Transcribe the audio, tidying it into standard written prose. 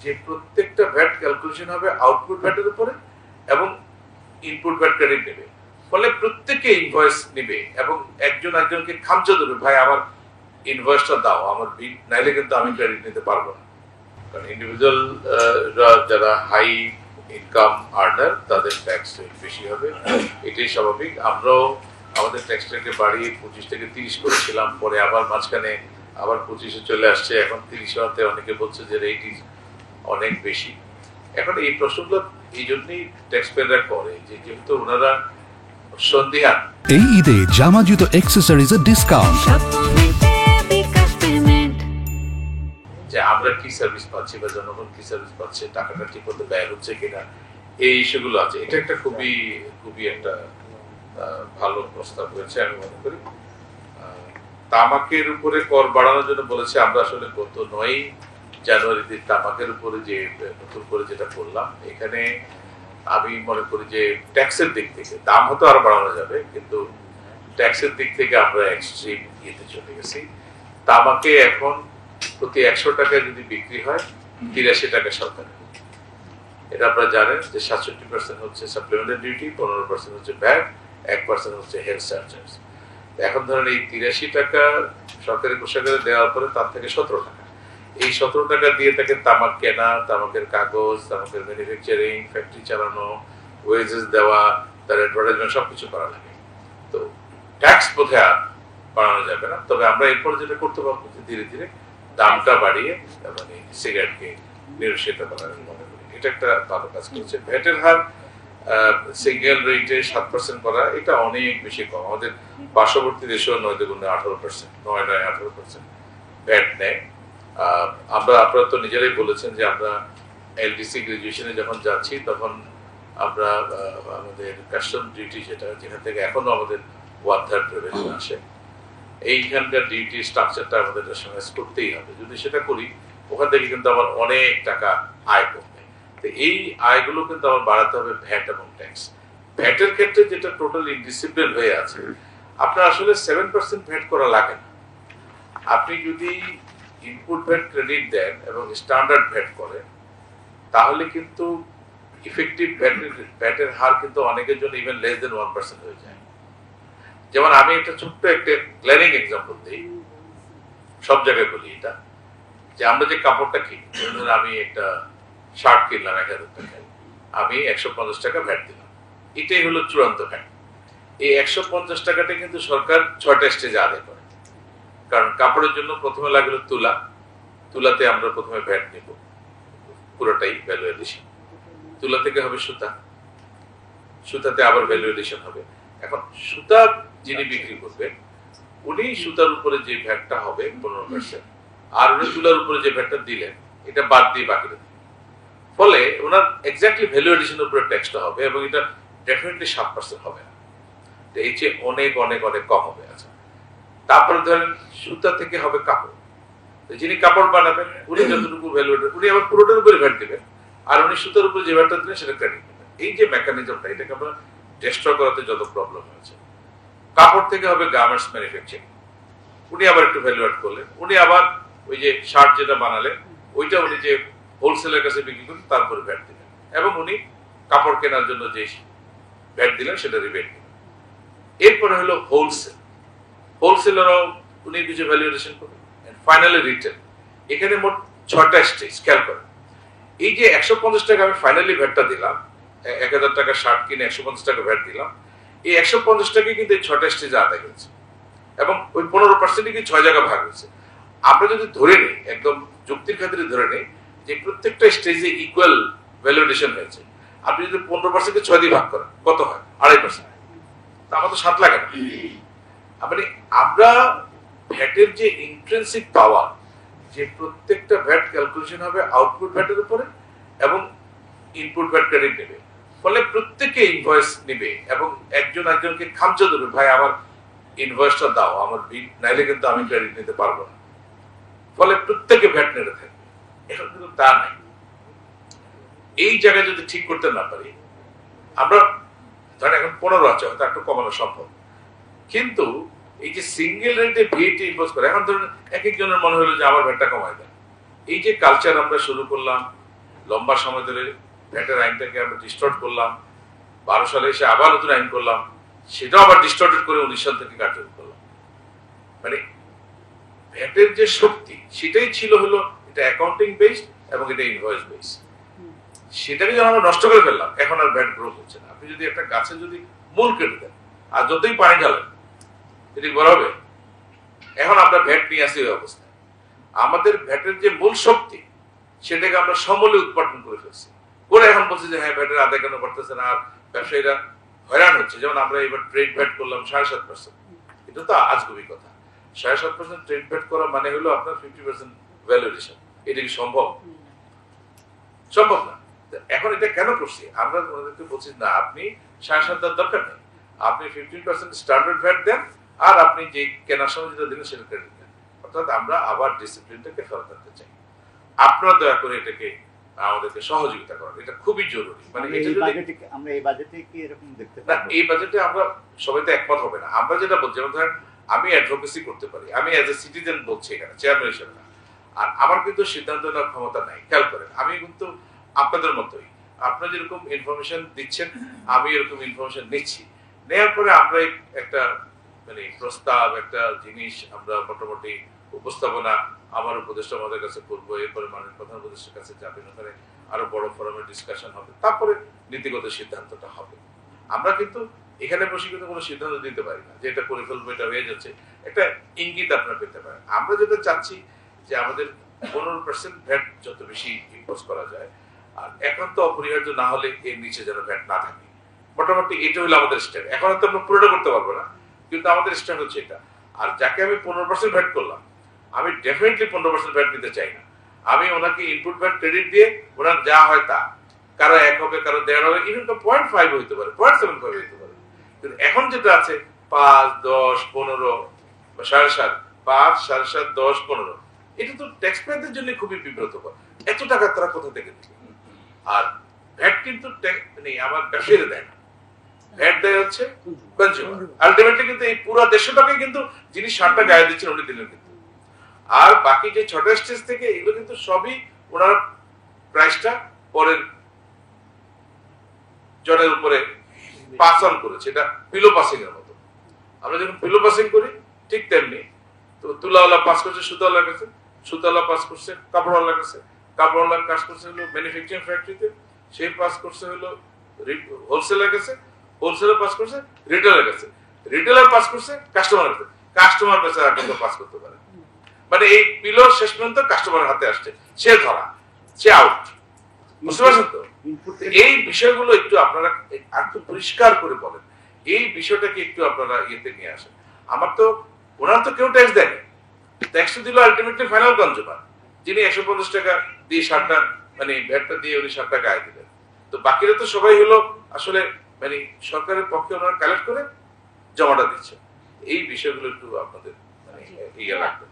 যে প্রত্যেকটা VAT calculation হবে আউটপুট ভ্যাটের উপরে এবং ইনপুট ভ্যাট ক্রেডিট নেবে, ফলে প্রত্যেকে ইনভয়েস নেবে এবং একজন একজনকে খামচা দেবে, ভাই আমার ইনভয়েসটা দাও, আমার নাইলে কিন্তু আমি ক্রেডিট নিতে পারবো না। কারণ ইন্ডিভিজুয়াল যারা হাই ইনকাম আর্নার তাদের ট্যাক্স রেট বেশি হবে, এটাই স্বাভাবিক। আমরাও আমাদের ট্যাক্স রেটকে বাড়িয়ে 25 থেকে 30 করেছিলাম, পরে আবার মাঝখানে আবার 25-এ চলে আসছে, এখন 30 হতে অনেকে বলছে যে রেট ইজ অনেক বেশি। এখন এই প্রশ্নগুলো এই জন্যই ট্যাক্স পেয়াররা করে যে যেহেতু ওনারা সন্দিহান। এই ঈদে জামা জুতো অ্যাকসেসরিজের ডিসকাউন্ট, যে আমরা কি সার্ভিস পাচ্ছি বা জনগণ কি সার্ভিস পাচ্ছে, টাকাটা ঠিক মতো ব্যয় হচ্ছে কিনা, এই ইস্যুগুলো আছে। এটা একটা খুবই খুবই একটা ভালো প্রস্তাব হয়েছে আমি মনে করি। তামাকের উপরে কর বাড়ানোর জন্য বলেছে, আমরা আসলে গত 9 জানুয়ারিতে তামাকের উপরে যে নতুন করে যেটা করলাম, এখানে আমি মনে করি যে ট্যাক্সের দিক থেকে দাম হয়তো আরো বাড়ানো যাবে, কিন্তু ট্যাক্সের দিক থেকে আমরা এক্সট্রিম ইয়েতে চলে গেছি। তামাকে এখন প্রতি 100 টাকায় যদি বিক্রি হয় 83 টাকা সরকার। এটা আপনারা জানেন যে 67% হচ্ছে সাপ্লিমেন্টারি ডিউটি, 15% হচ্ছে ভ্যাট, 1% হচ্ছে হেলথ চার্জেস। এখন ধরেন এই 83 টাকা সরকারি কোষাগারে দেওয়ার পরে তার থেকে 17 টাকা, এই 17 টাকা দিয়ে তাকে তামাক কেনা, তামাকের কাগজ, তামাকের ম্যানুফ্যাকচারিং, ফ্যাক্টরি চালানো, ওয়েজেস দেওয়া, তার অ্যাডভার্টাইজমেন্ট সবকিছু করা লাগে। তো ট্যাক্স বোধহয় আর বাড়ানো যাবে না, তবে আমরা এরপরে যেটা করতে পারবো যে ধীরে ধীরে দামটা বাড়িয়ে মানে সিগারেটকে নিরুৎসাহিত করার মনে করি। এটা একটা ভালো কাজ করেছে। ভ্যাটের হার সিঙ্গেল রেটে 7% করা, এটা অনেক বেশি কম। আমাদের পার্শ্ববর্তী দেশেও 9-18%, 9-18% ভ্যাট নেয়। আপনারা তো নিজেরাই বলেছেন যে আমরা এলডিসি গ্রাজুয়েশনে যখন যাচ্ছি তখন আমরা আমাদের কাস্টম ডিউটি যেখান থেকে এখনো আমাদের 1/3 রেভিনিউ আসে, এইখানকার ডিউটি স্ট্রাকচারটা আমাদের রেশনালাইজ করতেই হবে। যদি সেটা করি ওখান থেকে কিন্তু আমার অনেক টাকা আয় করবে। তো এই আয়গুলো কিন্তু আমার বাড়াতে হবে ভ্যাট এবং ট্যাক্স। ভ্যাটের ক্ষেত্রে যেটা টোটাল ইনডিসিপ্লিন হয়ে আছে, আপনার আসলে 7% ভ্যাট করা লাগে না। আপনি যদি ইনপুট ভ্যাট ক্রেডিট দেন এবং স্ট্যান্ডার্ড ভ্যাট করেন, তাহলে কিন্তু ইফেক্টিভ ভ্যাটের হার কিন্তু অনেকের জন্য ইভেন লেস দেন 1% হয়ে যায়। যেমন আমি একটা ছোট্ট একটা গ্ল্যারিং এক্সাম্পল দিই, সব জায়গায় বলি এটা, যে আমরা যে কাপড়টা কিনি, আমি একটা শার্ট কিনলাম 1000 টাকায়, আমি 150 টাকা ভ্যাট দিলাম, এটাই হলো চূড়ান্ত ভ্যাট। এই 150 টাকাটা কিন্তু সরকার 6টা স্টেজে আদায় করে। কারণ কাপড়ের জন্য প্রথমে লাগলো তুলা, তুলাতে আমরা প্রথমে ভ্যাট নেব পুরোটাই ভ্যালু এডিশন, তুলা থেকে হবে সুতা, সুতাতে আবার ভ্যালু এডিশন হবে। এখন সুতা যিনি বিক্রি করবেন উনি সুতার উপরে যে ভ্যাটটা হবে 15%, আর উনি তুলার উপরে যে ভ্যাটটা দিলেন এটা বাদ দিয়ে বাকিটা দিলেন, ফলে ওনার এক্স্যাক্টলি ভ্যালু এডিশনের উপরে ট্যাক্সটা হবে এবং এটা ডেফিনেটলি 7% হবে না, এই চেয়ে অনেক অনেক অনেক কম হবে। আচ্ছা, তারপরে ধরেন সুতা থেকে হবে কাপড়, যিনি কাপড় বানাবেন উনি যতটুকু ভ্যালু, উনি আবার পুরোটার উপরে ভ্যাট দিবেন, আর উনি সুতার উপরে যে ভ্যাটটা দিলেন সেটা ক্রেডিট নেবেন। এই যে মেকানিজমটা, এটাকে আমরা ডিস্ট্রয় করাতে যত প্রবলেম হয়েছে। কাপড় থেকে হবে গার্মেন্টস ম্যানুফ্যাকচারিং, উনি আবার একটু ভ্যালু অ্যাড করলেন, উনি আবার ওই যে শার্ট যেটা বানালেন ওইটা উনি যে হোলসেলের কাছে বিক্রি করলেন তারপরে ভ্যাট দিলেন, এবং উনি কাপড় কেনার জন্য যে ভ্যাট দিলেন সেটা রিবেট দিলেন। এরপরে হলো হোলসেল, হোলসেলারও উনি কিছু ভ্যালুয়েশন করবেন, ফাইনালি রিটেল। এখানে মোট 6টা স্টেজ, খেয়াল করেন। এই যে 150 টাকা আমি ফাইনালি ভ্যাটটা দিলাম, 1000 টাকা শার্ট কিনে 150 টাকা ভ্যাট দিলাম, এই 150 টাকা কিন্তু এই 6টা স্টেজে আদায় হয়েছে এবং ওই 15% কি 6 জায়গা ভাগ হয়েছে। আমরা যদি ধরে নিই, একদম যুক্তির খাতিরে ধরে নিই যে প্রত্যেকটা স্টেজে ইকুয়াল ভ্যালুয়েশন হয়েছে, আপনি যদি 15%কে 6 দিয়ে ভাগ করেন কত হয়? 2.5%। তা আমার তো 7 লাগে না। মানে আমরা ভ্যাটের যে ইন্ট্রিনসিক পাওয়ার, যে প্রত্যেকটা ভ্যাট ক্যালকুলেশন হবে আউটপুট ভ্যাটের উপরে এবং ইনপুট ভ্যাট ক্রেডিট নেবে, ফলে প্রত্যেকে ইনভয়েস নেবে এবং একজন একজনকে খামচা দেবে, ভাই আমার ইনভয়েসটা দাও, আমার নাইলে কিন্তু আমি ক্রেডিট নিতে পারবো না, ফলে প্রত্যেকে ভ্যাট নেড়ে থাকবে। এখন কিন্তু তা নাই। এই জায়গায় যদি ঠিক করতে না পারি, আমরা ধরেন এখন 15 আছে, হয়তো একটু কমানো সম্ভব, কিন্তু এই যে সিঙ্গেল রেটে ভিএটি ইম্পোজ করে, এখন ধরুন এক একজনের মনে হলো যে আমার ভ্যাটটা কমায় দেন, এই যে কালচার আমরা শুরু করলাম লম্বা সময় ধরে ভ্যাটের আইনটাকে আমরা ডিস্টর্ট করলাম, 12 সালে এসে আবার নতুন আইন করলাম, সেটাও আবার ডিস্টর্টেড করে 19 সাল থেকে কার্যকর করলাম। মানে ভ্যাটের যে শক্তি সেটাই ছিল হলো এটা অ্যাকাউন্টিং বেসড এবং এটা ইনভয়েস বেসড। সেটাকে যখন আমরা নষ্ট করে ফেললাম, এখন আর ভ্যাট গ্রোথ হচ্ছে না। আপনি যদি একটা গাছে যদি মূল কেটে দেন আর যতই পানি ঢালেন এটি বড় হবে। এখন আমরা ভ্যাট নিয়ে আসি ওই অবস্থায়। আমাদের ভ্যাটের যে মূল শক্তি সেটাকে আমরা সমূলে উৎপাদন করে ফেলছি, করে এখন বলছি যে হ্যাঁ ভ্যাটের আদায় কেন করতেছে না, আর ব্যবসায়ীরা হয়রান হচ্ছে। যেমন আমরা এবার ট্রেড ভ্যাট করলাম 7.5%, এটা তো আজগুবি কথা। 7.5% ট্রেড ভ্যাট করা মানে হলো আপনার 50% ভ্যালুয়েশন। এটা কি সম্ভব? সম্ভব না। এখন এটা কেন করছি? আমরা ওনাদেরকে বলছি না, আপনি 7.5 দেওয়ার দরকার নেই, আপনি 15% স্ট্যান্ডার্ড ভ্যাট দেন, আর আপনি যে কেনার সময় যেটা দিলেন সেটা ক্রেডিট দেন। অর্থাৎ আমরা আবার ডিসিপ্লিনটাকে ফেরত আনতে চাই। আপনারা দয়া করে এটাকে আমাদেরকে সহযোগিতা করেন, এটা খুবই জরুরি। মানে এটা যদি আমরা এই বাজেটে কি এরকম দেখতে না, পাবো? এই বাজেটে আমরা সবাই তো একমত হবে না। আমরা যেটা বলছি, যেমন ধরেন আমি অ্যাডভোকেসি করতে পারি, আমি অ্যাজ এ সিটিজেন বলছি এখানে, চেয়ারম্যান হিসেবে না, আর আমার কিন্তু সিদ্ধান্ত নেওয়ার ক্ষমতা নাই। খেয়াল করেন, আমি কিন্তু আপনাদের মতোই, আপনারা যেরকম ইনফরমেশন দিচ্ছেন আমি এরকম ইনফরমেশন নিচ্ছি। নেওয়ার পরে আমরা একটা মানে প্রস্তাব, একটা জিনিস আমরা মোটামুটি উপস্থাপনা আমার উপদেষ্টা আমাদের কাছে করবো, এরপরে মাননীয় প্রধান উপদেষ্টার কাছে যাবেন, ওখানে আরো বড় ফোরামের ডিসকাশন হবে, তারপরে নীতিগত সিদ্ধান্তটা হবে। আমরা কিন্তু এখানে বসে কিন্তু কোনো সিদ্ধান্ত দিতে পারি না যে এটা করে ফেলবো, এটা হয়ে যাচ্ছে। একটা ইঙ্গিত আপনারা পেতে পারেন। আমরা যেটা চাচ্ছি যে আমাদের 15% ভ্যাট যত বেশি ইম্পোজ করা যায়, আর এখন তো অপরিহার্য না হলে এর নিচে যেন ভ্যাট না থাকে। মোটামুটি এটা হলো আমাদের স্ট্যান্ড। এখন তো আমরা পুরোটা করতে পারবো না, কিন্তু আমাদের স্ট্যান্ড হচ্ছে এটা। আর যাকে আমি 15% ভ্যাট করলাম, আমি ডেফিনেটলি 15% ভ্যাট নিতে চাই না। আমি ওনাকে ইনপুট ভ্যাট ক্রেডিট দিয়ে ওনার যা হয় তা, কারো 1 হবে, কারো 1.5 হবে, ইভেন তো 0.5 হইতে পারে, 0.75 হইতে পারে। কিন্তু এখন যেটা আছে 5, 10, 15 বা 7.5, 5, 7.5, 10, 15, এটা তো ট্যাক্স পেয়ারদের জন্য খুবই বিব্রতকর। এত টাকা তারা কোথা থেকে দিবে? আর ভ্যাট কিন্তু আমার ব্যবসায়ীরা দেয় না, ভ্যাট দেয় হচ্ছে কনজিউমার। আলটিমেটলি কিন্তু এই পুরো 150 টাকায় কিন্তু যিনি 60টা গায়ে দিচ্ছেন উনি দিলেন কিন্তু। আর বাকি যে 6টা স্টেজ থেকে এগুলো কিন্তু সবই ওনারা প্রাইসটা পরের জনের উপরে পাস অন করেছে। এটা পিলো পাসিং এর মতো। আমরা যখন পিলো পাসিং করি ঠিক তেমনি, তো তুলাওয়ালা পাস করছে সুতাওয়ালার কাছে, সুতাওয়ালা পাস করছে কাপড়ওয়ালার কাছে, কাপড়ওয়ালা কাজ করছে হলো ম্যানুফ্যাকচারিং ফ্যাক্টরিতে, সেই পাস করছে হলো হোলসেলার কাছে, হোলসেলার পাস করছে রিটেলার কাছে, রিটেলার পাস করছে কাস্টমারের কাছে, কাস্টমার বেচারা কিন্তু পাস করতে পারে। মানে এই পিলোর শেষ পর্যন্ত কাস্টমারের হাতে আসছে, সে ধরা, সে আউট। বুঝতে পারছেন তো? এই বিষয়গুলো একটু আপনারা একটু পরিষ্কার করে বলেন, এই বিষয়টাকে একটু আপনারা ইয়েতে নিয়ে আসেন। আমার তো ওনার তো কেউ ট্যাক্স দেয়নি, ট্যাক্স দিল আলটিমেটলি ফাইনাল কনজিউমার, যিনি 150 টাকা দিয়ে 60টা মানে ভ্যাটটা দিয়ে উনি 60 টাকা আয় দিলেন। তো বাকিরা তো সবাই হলো আসলে মানে সরকারের পক্ষে ওনারা কালেক্ট করে জমাটা দিচ্ছে। এই বিষয়গুলো একটু আপনাদের মানে ইয়ে রাখবেন।